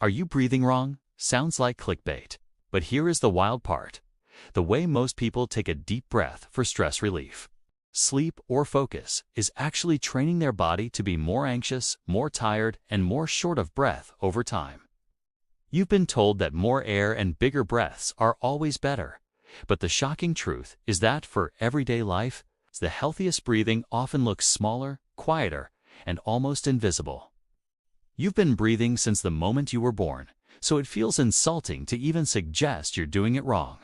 Are you breathing wrong? Sounds like clickbait. But here is the wild part. The way most people take a deep breath for stress relief, sleep, or focus is actually training their body to be more anxious, more tired, and more short of breath over time. You've been told that more air and bigger breaths are always better. But the shocking truth is that for everyday life, the healthiest breathing often looks smaller, quieter, and almost invisible. You've been breathing since the moment you were born, so it feels insulting to even suggest you're doing it wrong.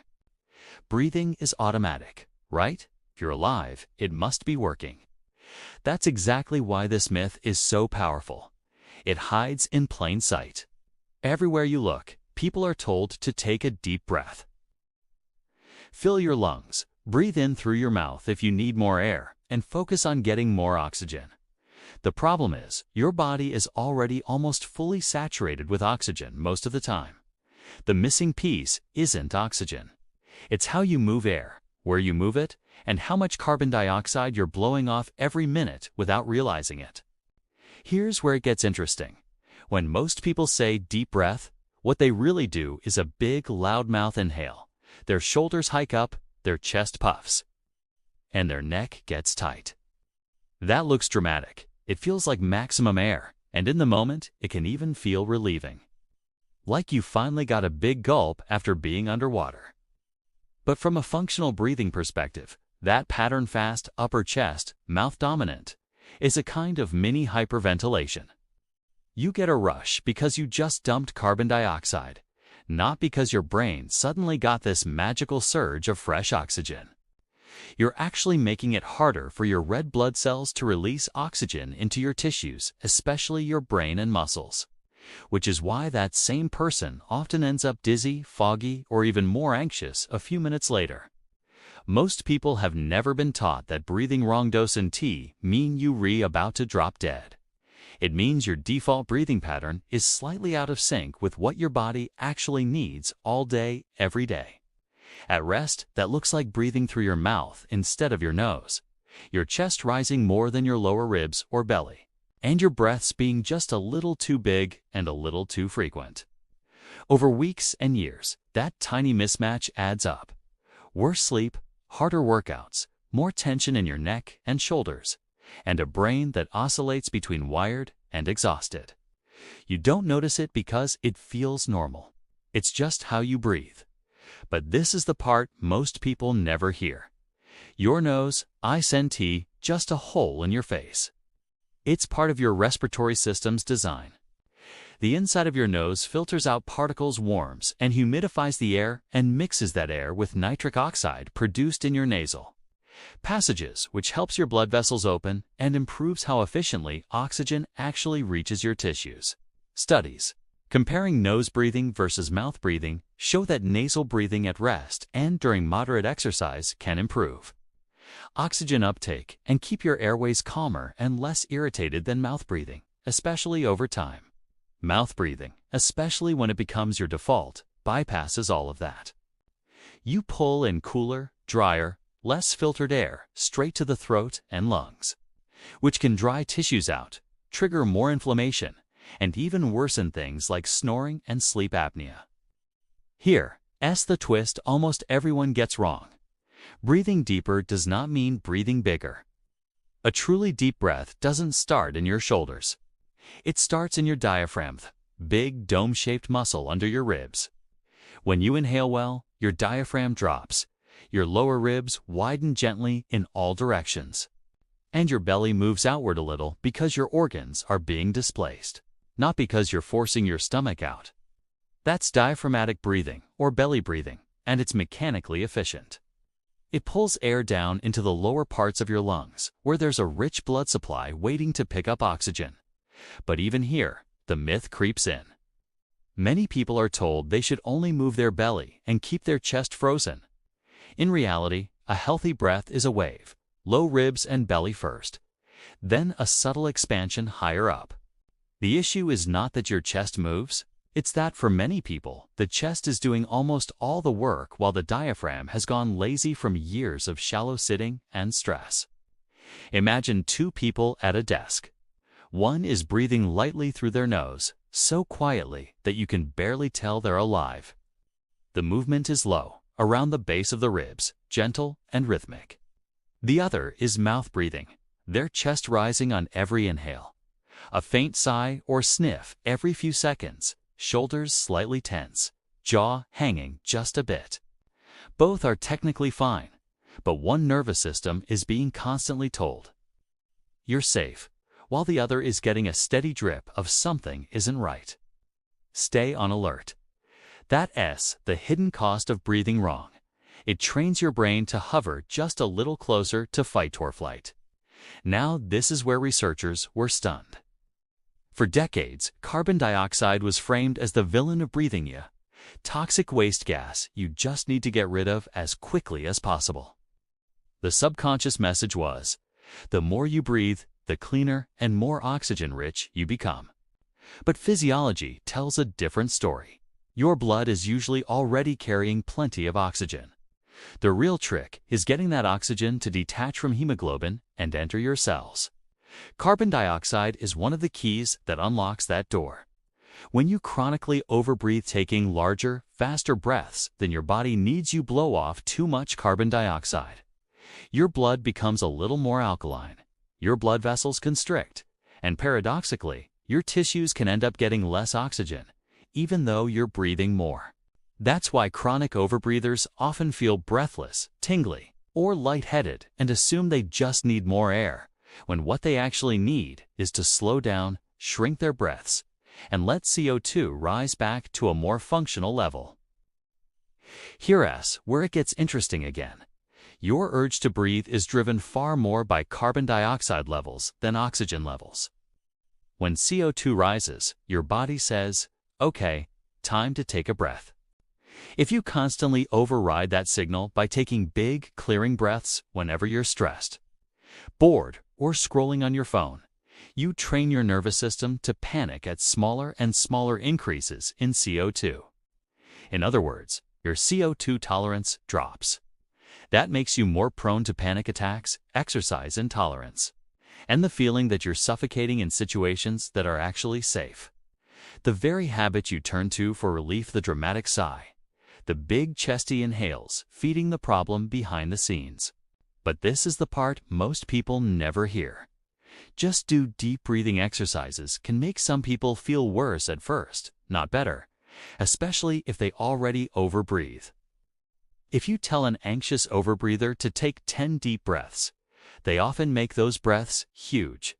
Breathing is automatic, right? If you're alive, it must be working. That's exactly why this myth is so powerful. It hides in plain sight. Everywhere you look, people are told to take a deep breath. Fill your lungs, breathe in through your mouth if you need more air, and focus on getting more oxygen. The problem is, your body is already almost fully saturated with oxygen most of the time. The missing piece isn't oxygen. It's how you move air, where you move it, and how much carbon dioxide you're blowing off every minute without realizing it. Here's where it gets interesting. When most people say deep breath, what they really do is a big, loudmouth inhale. Their shoulders hike up, their chest puffs, and their neck gets tight. That looks dramatic. It feels like maximum air, and in the moment, it can even feel relieving. Like you finally got a big gulp after being underwater. But from a functional breathing perspective, that pattern-fast upper chest, mouth dominant, is a kind of mini hyperventilation. You get a rush because you just dumped carbon dioxide, not because your brain suddenly got this magical surge of fresh oxygen. You're actually making it harder for your red blood cells to release oxygen into your tissues, especially your brain and muscles. Which is why that same person often ends up dizzy, foggy, or even more anxious a few minutes later. Most people have never been taught that breathing wrong dose in tea mean you're about to drop dead. It means your default breathing pattern is slightly out of sync with what your body actually needs all day, every day. At rest, that looks like breathing through your mouth instead of your nose, your chest rising more than your lower ribs or belly, and your breaths being just a little too big and a little too frequent. Over weeks and years, that tiny mismatch adds up. Worse sleep, harder workouts, more tension in your neck and shoulders, and a brain that oscillates between wired and exhausted. You don't notice it because it feels normal. It's just how you breathe. But this is the part most people never hear. Your nose, ISNT, just a hole in your face. It's part of your respiratory system's design. The inside of your nose filters out particles, warms, and humidifies the air and mixes that air with nitric oxide produced in your nasal passages, which helps your blood vessels open and improves how efficiently oxygen actually reaches your tissues. Studies comparing nose breathing versus mouth breathing show that nasal breathing at rest and during moderate exercise can improve oxygen uptake and keep your airways calmer and less irritated than mouth breathing, especially over time. Mouth breathing, especially when it becomes your default, bypasses all of that. You pull in cooler, drier, less filtered air straight to the throat and lungs, which can dry tissues out, trigger more inflammation, and even worsen things like snoring and sleep apnea. Here's the twist almost everyone gets wrong. Breathing deeper does not mean breathing bigger. A truly deep breath doesn't start in your shoulders. It starts in your diaphragm, the big dome-shaped muscle under your ribs. When you inhale well, your diaphragm drops. Your lower ribs widen gently in all directions. And your belly moves outward a little because your organs are being displaced, not because you're forcing your stomach out. That's diaphragmatic breathing, or belly breathing, and it's mechanically efficient. It pulls air down into the lower parts of your lungs, where there's a rich blood supply waiting to pick up oxygen. But even here, the myth creeps in. Many people are told they should only move their belly and keep their chest frozen. In reality, a healthy breath is a wave, low ribs and belly first, then a subtle expansion higher up. The issue is not that your chest moves, it's that for many people, the chest is doing almost all the work while the diaphragm has gone lazy from years of shallow sitting and stress. Imagine two people at a desk. One is breathing lightly through their nose, so quietly that you can barely tell they're alive. The movement is low, around the base of the ribs, gentle and rhythmic. The other is mouth breathing, their chest rising on every inhale. A faint sigh or sniff every few seconds, shoulders slightly tense, jaw hanging just a bit. Both are technically fine, but one nervous system is being constantly told, "You're safe," while the other is getting a steady drip of something isn't right. Stay on alert. That's the hidden cost of breathing wrong. It trains your brain to hover just a little closer to fight or flight. Now this is where researchers were stunned. For decades, carbon dioxide was framed as the villain of breathing you. Toxic waste gas you just need to get rid of as quickly as possible. The subconscious message was, the more you breathe, the cleaner and more oxygen-rich you become. But physiology tells a different story. Your blood is usually already carrying plenty of oxygen. The real trick is getting that oxygen to detach from hemoglobin and enter your cells. Carbon dioxide is one of the keys that unlocks that door. When you chronically overbreathe, taking larger, faster breaths than your body needs, you blow off too much carbon dioxide. Your blood becomes a little more alkaline, your blood vessels constrict, and paradoxically, your tissues can end up getting less oxygen, even though you're breathing more. That's why chronic overbreathers often feel breathless, tingly, or lightheaded and assume they just need more air, when what they actually need is to slow down, shrink their breaths, and let CO2 rise back to a more functional level. Here's where it gets interesting again. Your urge to breathe is driven far more by carbon dioxide levels than oxygen levels. When CO2 rises, your body says, "Okay, time to take a breath." If you constantly override that signal by taking big, clearing breaths whenever you're stressed, bored, or scrolling on your phone, you train your nervous system to panic at smaller and smaller increases in CO2. In other words, your CO2 tolerance drops. That makes you more prone to panic attacks, exercise intolerance, and the feeling that you're suffocating in situations that are actually safe. The very habit you turn to for relief, the dramatic sigh, the big chesty inhales, feeding the problem behind the scenes. But this is the part most people never hear. Just do deep breathing exercises can make some people feel worse at first, not better, especially if they already overbreathe. If you tell an anxious overbreather to take 10 deep breaths, they often make those breaths huge,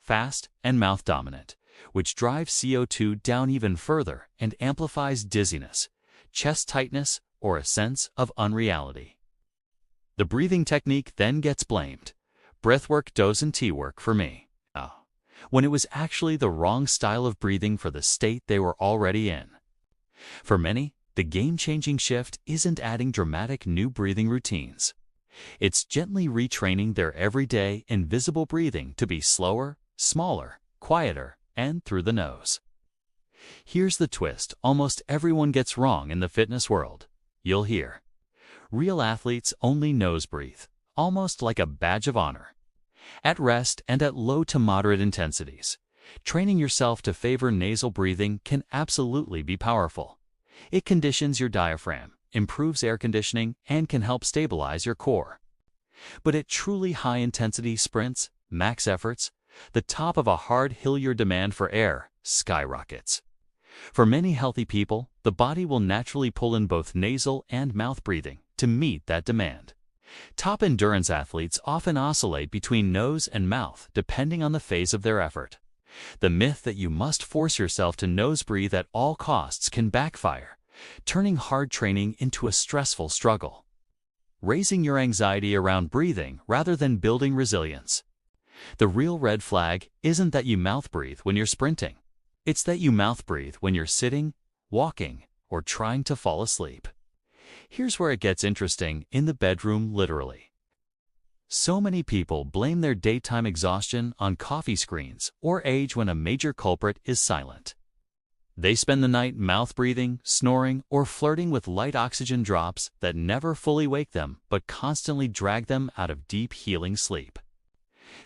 fast, and mouth-dominant, which drives CO2 down even further and amplifies dizziness, chest tightness, or a sense of unreality. The breathing technique then gets blamed. Breathwork doesn't work for me. When it was actually the wrong style of breathing for the state they were already in. For many, the game-changing shift isn't adding dramatic new breathing routines. It's gently retraining their everyday, invisible breathing to be slower, smaller, quieter, and through the nose. Here's the twist almost everyone gets wrong in the fitness world. You'll hear, real athletes only nose breathe, almost like a badge of honor. At rest and at low to moderate intensities, training yourself to favor nasal breathing can absolutely be powerful. It conditions your diaphragm, improves air conditioning, and can help stabilize your core. But at truly high-intensity sprints, max efforts, the top of a hard hill, your demand for air skyrockets. For many healthy people, the body will naturally pull in both nasal and mouth breathing to meet that demand. Top endurance athletes often oscillate between nose and mouth depending on the phase of their effort. The myth that you must force yourself to nose breathe at all costs can backfire, turning hard training into a stressful struggle, raising your anxiety around breathing rather than building resilience. The real red flag isn't that you mouth breathe when you're sprinting. It's that you mouth breathe when you're sitting, walking, or trying to fall asleep. Here's where it gets interesting in the bedroom, literally. So many people blame their daytime exhaustion on coffee screens or age when a major culprit is silent. They spend the night mouth breathing, snoring, or flirting with light oxygen drops that never fully wake them but constantly drag them out of deep healing sleep.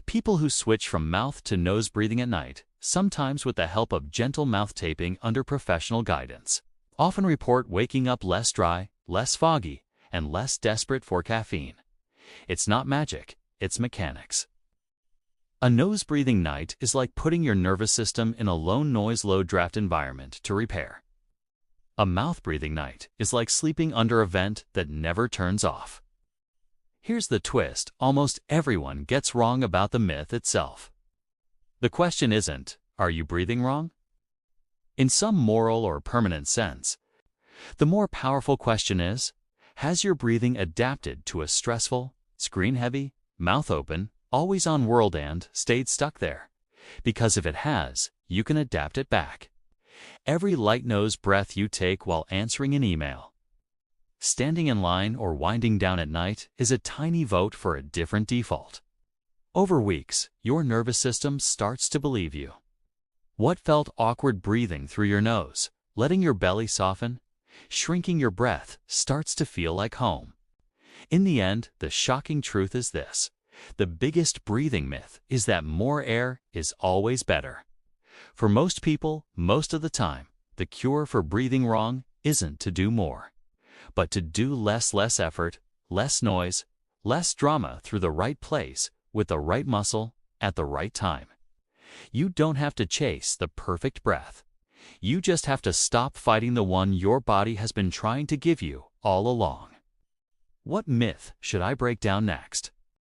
People who switch from mouth to nose breathing at night sometimes with the help of gentle mouth taping under professional guidance. Often report waking up less dry, less foggy, and less desperate for caffeine. It's not magic, it's mechanics. A nose-breathing night is like putting your nervous system in a low-noise, low-draft environment to repair. A mouth-breathing night is like sleeping under a vent that never turns off. Here's the twist almost everyone gets wrong about the myth itself. The question isn't, are you breathing wrong? In some moral or permanent sense, the more powerful question is, has your breathing adapted to a stressful, screen-heavy, mouth-open, always-on world and stayed stuck there? Because if it has, you can adapt it back. Every light nose breath you take while answering an email, standing in line, or winding down at night is a tiny vote for a different default. Over weeks, your nervous system starts to believe you. What felt awkward breathing through your nose, letting your belly soften, shrinking your breath, starts to feel like home. In the end, the shocking truth is this. The biggest breathing myth is that more air is always better. For most people, most of the time, the cure for breathing wrong isn't to do more, but to do less effort, less noise, less drama through the right place, with the right muscle, at the right time. You don't have to chase the perfect breath. You just have to stop fighting the one your body has been trying to give you all along. What myth should I break down next?